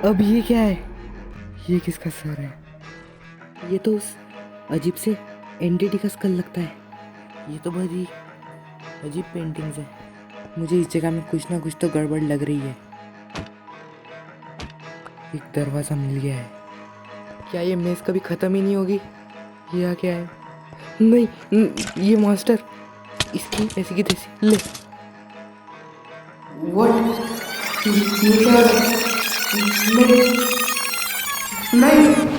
अब ये क्या है? ये किसका सर है? ये तो उस अजीब से एंटिटी का स्कल लगता है। ये तो बड़ी अजीब पेंटिंग्स है। मुझे इस जगह में कुछ ना कुछ तो गड़बड़ लग रही है। एक दरवाज़ा मिल गया है। क्या ये मेज़ कभी ख़त्म ही नहीं होगी? यह क्या है? नहीं, ये मॉन्स्टर, इसकी ऐसी की तैसी ले। व्हाट? ये क्या है? नहीं, नहीं।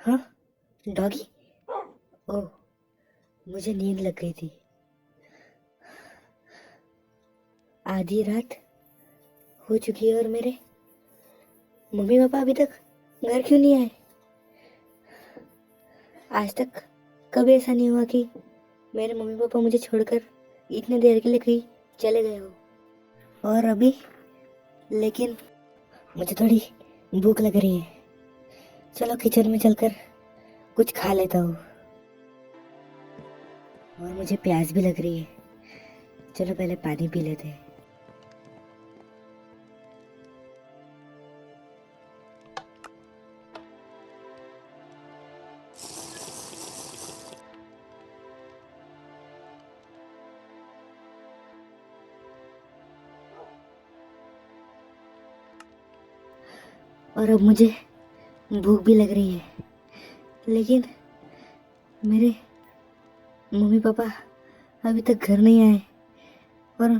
हाँ, डॉगी। ओह, मुझे नींद लग गई थी। आधी रात हो चुकी है और मेरे मम्मी पापा अभी तक घर क्यों नहीं आए? आज तक कभी ऐसा नहीं हुआ कि मेरे मम्मी पापा मुझे छोड़कर इतने देर के लिए कहीं चले गए हो। और अभी लेकिन मुझे थोड़ी भूख लग रही है। चलो किचन में चलकर कुछ खा लेता हूँ। और मुझे प्यास भी लग रही है। चलो पहले पानी पी लेते हैं। और अब मुझे भूख भी लग रही है, लेकिन मेरे मम्मी पापा अभी तक घर नहीं आए और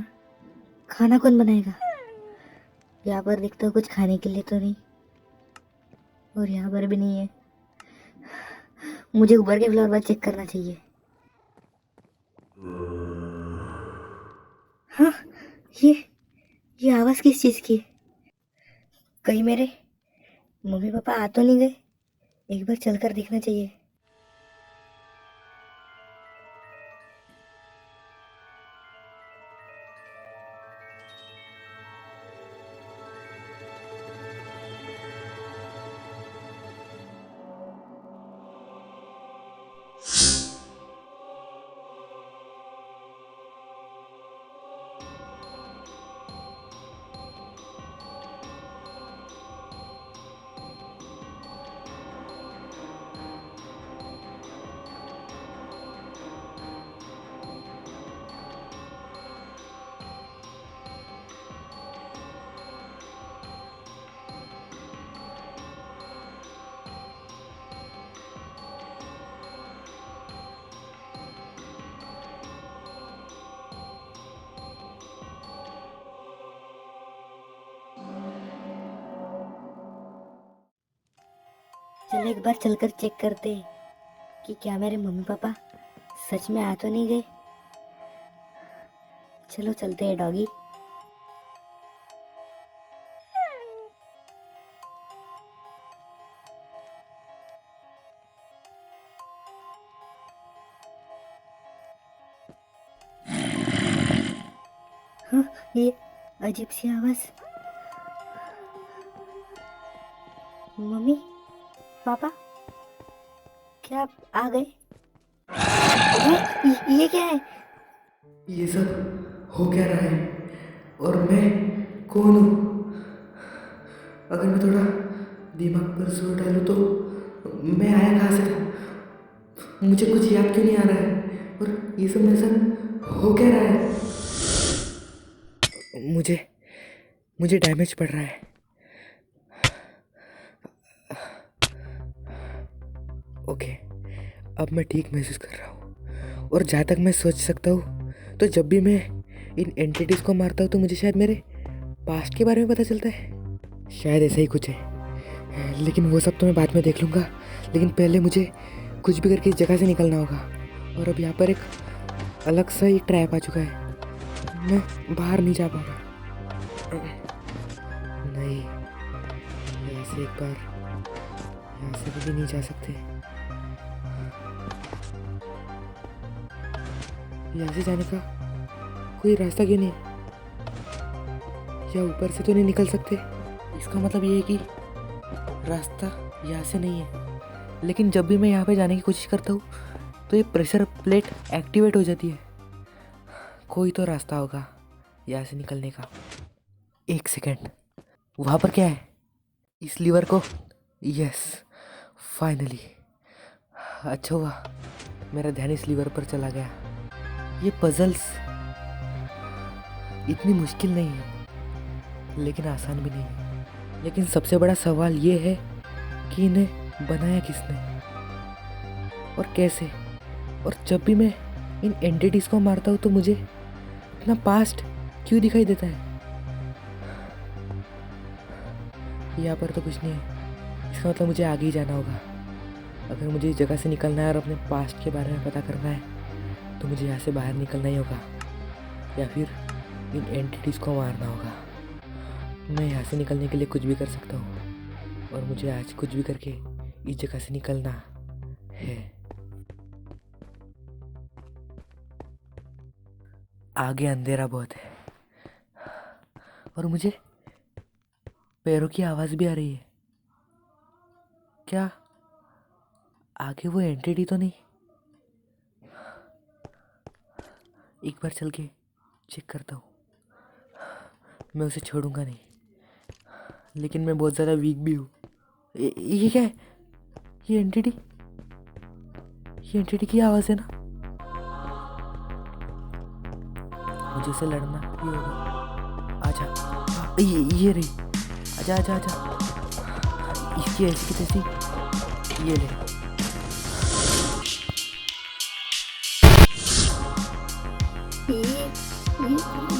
खाना कौन बनाएगा? यहाँ पर देखता हूँ कुछ खाने के लिए तो नहीं, और यहाँ पर भी नहीं है। मुझे ऊपर के फ्लोर पर चेक करना चाहिए। हाँ, ये ये आवाज़ किस चीज़ की है? कहीं मेरे मम्मी पापा आ तो नहीं गए? एक बार चलकर देखना चाहिए। चलो एक बार चलकर चेक करते हैं कि क्या मेरे मम्मी पापा सच में आ तो नहीं गए। चलो चलते हैं डॉगी। हाँ, ये अजीब सी आवाज़। मम्मी पापा, क्या आप आ गए? ये क्या है? ये सब हो क्या रहा है? और मैं कौन हूँ? अगर मैं थोड़ा दिमाग पर जोर डालूँ तो मैं आया कहाँ से था? मुझे कुछ याद क्यों नहीं आ रहा है? और ये सब मेरे साथ हो क्या रहा है? मुझे मुझे डैमेज पड़ रहा है। ओके, अब मैं ठीक महसूस कर रहा हूँ। और जहाँ तक मैं सोच सकता हूँ, तो जब भी मैं इन एंटिटीज़ को मारता हूँ तो मुझे शायद मेरे पास्ट के बारे में पता चलता है। शायद ऐसा ही कुछ है। लेकिन वो सब तो मैं बाद में देख लूँगा। लेकिन पहले मुझे कुछ भी करके इस जगह से निकलना होगा। और अब यहाँ पर एक अलग सा ही ट्रैप आ चुका है, मैं बाहर नहीं जा पा रहा। नहीं, यहाँ से एक बार यहाँ से कभी नहीं जा सकते। यहाँ से जाने का कोई रास्ता क्यों नहीं? या ऊपर से तो नहीं निकल सकते? इसका मतलब ये है कि रास्ता यहाँ से नहीं है। लेकिन जब भी मैं यहाँ पे जाने की कोशिश करता हूँ तो ये प्रेशर प्लेट एक्टिवेट हो जाती है। कोई तो रास्ता होगा यहाँ से निकलने का। एक सेकेंड, वहाँ पर क्या है? इस लीवर को, यस, फाइनली। अच्छा हुआ मेरा ध्यान इस लीवर पर चला गया। ये पजल्स इतनी मुश्किल नहीं है, लेकिन आसान भी नहीं है। लेकिन सबसे बड़ा सवाल ये है कि इन्हें बनाया किसने और कैसे? और जब भी मैं इन एंटिटीज़ को मारता हूँ तो मुझे अपना पास्ट क्यों दिखाई देता है? यहाँ पर तो कुछ नहीं है। इसका मतलब मुझे आगे ही जाना होगा। अगर मुझे इस जगह से निकलना है और अपने पास्ट के बारे में पता करना है तो मुझे यहाँ से बाहर निकलना ही होगा, या फिर इन एंटिटीज़ को मारना होगा। मैं यहाँ से निकलने के लिए कुछ भी कर सकता हूँ, और मुझे आज कुछ भी करके इस जगह से निकलना है। आगे अंधेरा बहुत है और मुझे पैरों की आवाज़ भी आ रही है। क्या आगे वो एंटिटी तो नहीं? एक बार चल के चेक करता हूँ। मैं उसे छोड़ूंगा नहीं, लेकिन मैं बहुत ज़्यादा वीक भी हूँ। ये क्या है? ये एंटिटी की आवाज़ है ना? मुझे उसे लड़ना ही होगा। आजा, हाँ, ये रही। आजा आजा आजा। इसकी ऐसी की तैसी, ये ले।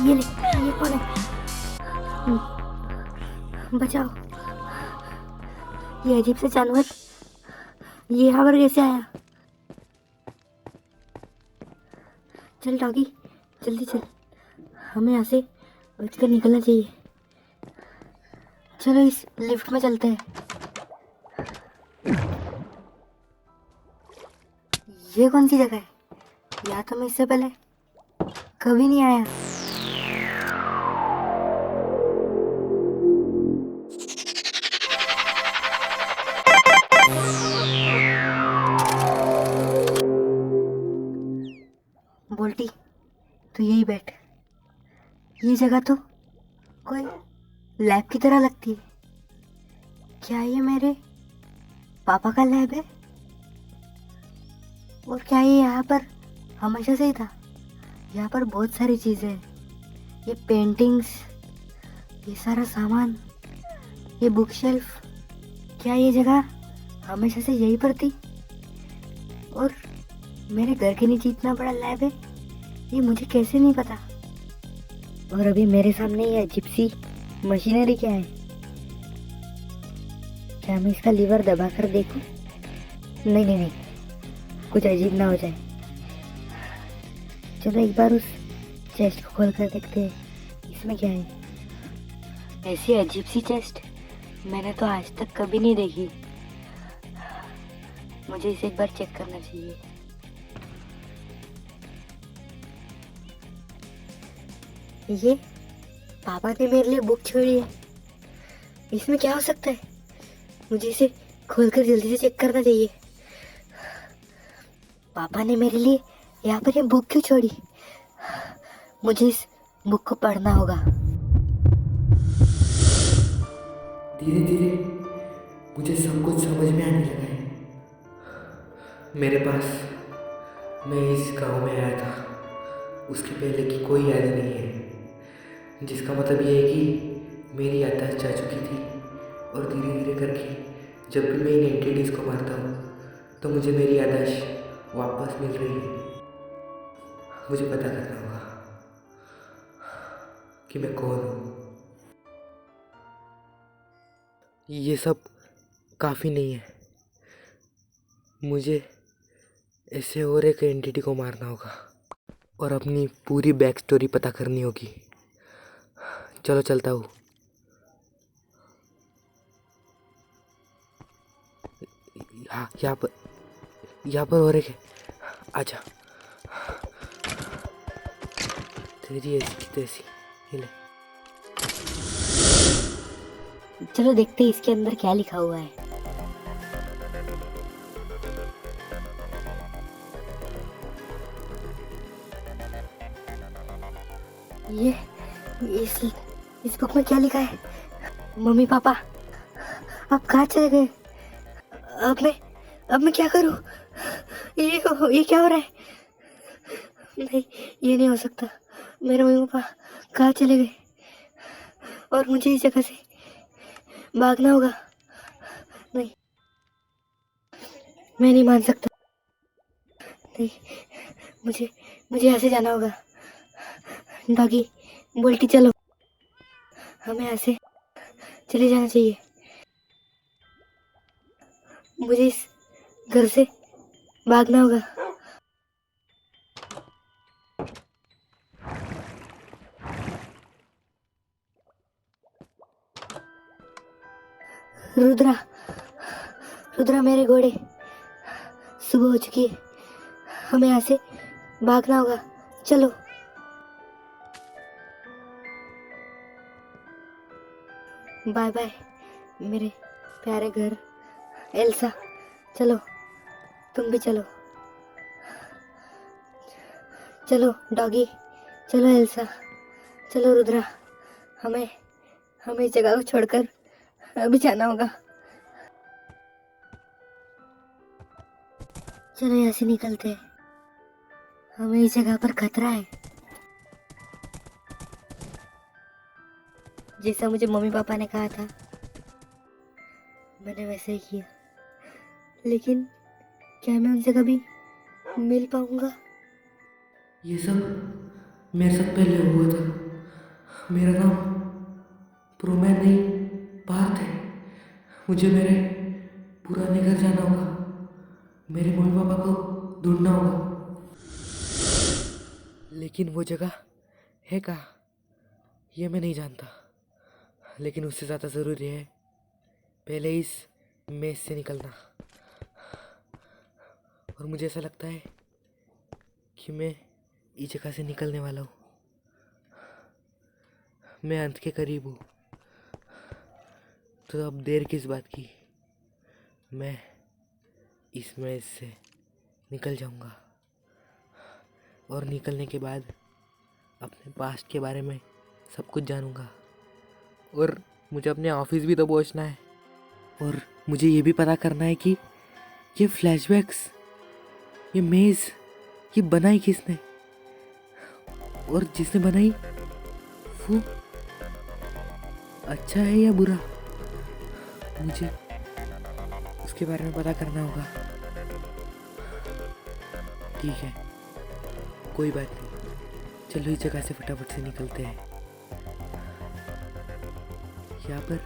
ये ले, ये कौन है? बचाओ। ये अजीब सा जानवर ये यहाँ पर कैसे आया? चल डॉगी, जल्दी चल, हमें यहाँ से बचकर निकलना चाहिए। चलो इस लिफ्ट में चलते हैं। ये कौन सी जगह है? यहाँ तो मैं इससे पहले कभी नहीं आया। बोल्टी, तू यही बैठ। ये जगह तो कोई लैब की तरह लगती है। क्या ये मेरे पापा का लैब है? और क्या ये यहाँ पर हमेशा से ही था? यहाँ पर बहुत सारी चीज़ें हैं, ये पेंटिंग्स, ये सारा सामान, ये बुक शेल्फ। क्या ये जगह हमेशा से यही पर थी? और मेरे घर के नीचे इतना बड़ा लैब है, ये मुझे कैसे नहीं पता? और अभी मेरे सामने ये अजीब सी मशीनरी क्या है? क्या मैं इसका लीवर दबा कर देखूं? नहीं नहीं नहीं, कुछ अजीब ना हो जाए। चलो एक बार उस चेस्ट को खोल कर देखते हैं, इसमें क्या है। ऐसी अजीब सी चेस्ट मैंने तो आज तक कभी नहीं देखी। मुझे इसे एक बार चेक करना चाहिए। ये पापा ने मेरे लिए बुक छोड़ी है, इसमें क्या हो सकता है? मुझे इसे खोलकर जल्दी से चेक करना चाहिए। पापा ने मेरे लिए यहाँ पर ये बुक क्यों छोड़ी? मुझे इस बुक को पढ़ना होगा। धीरे धीरे मुझे सब कुछ समझ में आने लगा है। मेरे पास, मैं इस गांव में आया था उसके पहले की कोई याद नहीं है, जिसका मतलब ये है कि मेरी याददाश्त जा चुकी थी। और धीरे धीरे करके जब भी मैं इन एंटिटीज़ को मारता हूँ तो मुझे मेरी याददाश्त वापस मिल रही है। मुझे पता करना होगा कि मैं कौन हूँ। ये सब काफ़ी नहीं है। मुझे ऐसे और एक एंटिटी को मारना होगा और अपनी पूरी बैक स्टोरी पता करनी होगी। चलो चलता हूँ। हाँ, यहाँ पर और एक है। आजा। तेरी ऐसी की तैसी हिले। चलो देखते हैं इसके अंदर क्या लिखा हुआ है। ये इस बुक में क्या लिखा है? मम्मी पापा आप कहाँ चले गए? अब मैं क्या करूं? ये क्या हो रहा है? नहीं, ये नहीं हो सकता। मेरे मम्मी पापा कहाँ चले गए और मुझे इस जगह से भागना होगा। नहीं, मैं नहीं मान सकता। नहीं, मुझे यहाँ से जाना होगा। डॉगी बोल्टी चलो, हमें यहाँ से चले जाना चाहिए। मुझे इस घर से भागना होगा। रुद्रा रुद्रा मेरे घोड़े, सुबह हो चुकी है, हमें यहाँ से भागना होगा। चलो। बाय बाय मेरे प्यारे घर। एल्सा चलो, तुम भी चलो। चलो डॉगी, चलो एल्सा, चलो रुद्रा, हमें इस जगह को छोड़कर अभी जाना होगा। चलो यहाँ से निकलते हैं, हमें इस जगह पर खतरा है। जैसा मुझे मम्मी पापा ने कहा था मैंने वैसे ही किया, लेकिन क्या मैं उनसे कभी मिल पाऊंगा? ये सब मेरे साथ पहले हुआ था। मेरा नाम प्रोमैन नहीं, पार्थ है। मुझे मेरे पुराने घर जाना होगा। मेरे मम्मी पापा को ढूंढना होगा। लेकिन वो जगह है कहाँ, ये मैं नहीं जानता। लेकिन उससे ज़्यादा ज़रूरी है पहले इस मेस से निकलना। और मुझे ऐसा लगता है कि मैं इस जगह से निकलने वाला हूँ। मैं अंत के करीब हूँ। तो अब देर किस बात की, मैं इस मेस से निकल जाऊँगा। और निकलने के बाद अपने पास्ट के बारे में सब कुछ जानूँगा। और मुझे अपने ऑफिस भी तो पहुँचना है। और मुझे ये भी पता करना है कि ये फ्लैशबैक्स, ये मेज़, ये बनाई किसने, और जिसने बनाई वो अच्छा है या बुरा, मुझे उसके बारे में पता करना होगा। ठीक है, कोई बात नहीं। चलो इस जगह से फटाफट से निकलते हैं। यहाँ पर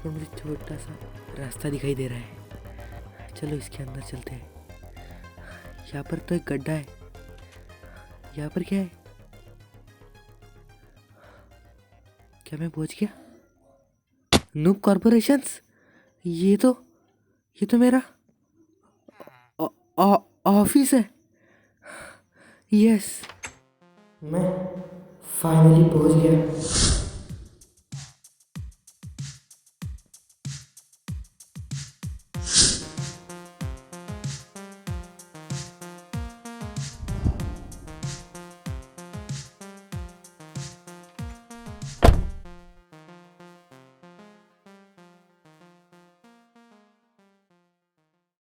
मुझे छोटा सा रास्ता दिखाई दे रहा है। चलो इसके अंदर चलते हैं। यहाँ पर तो एक गड्ढा है। यहाँ पर क्या है? क्या मैं पहुंच गया? Noob corporations. ये तो मेरा ऑफिस है। यस, मैं फाइनली पहुंच गया।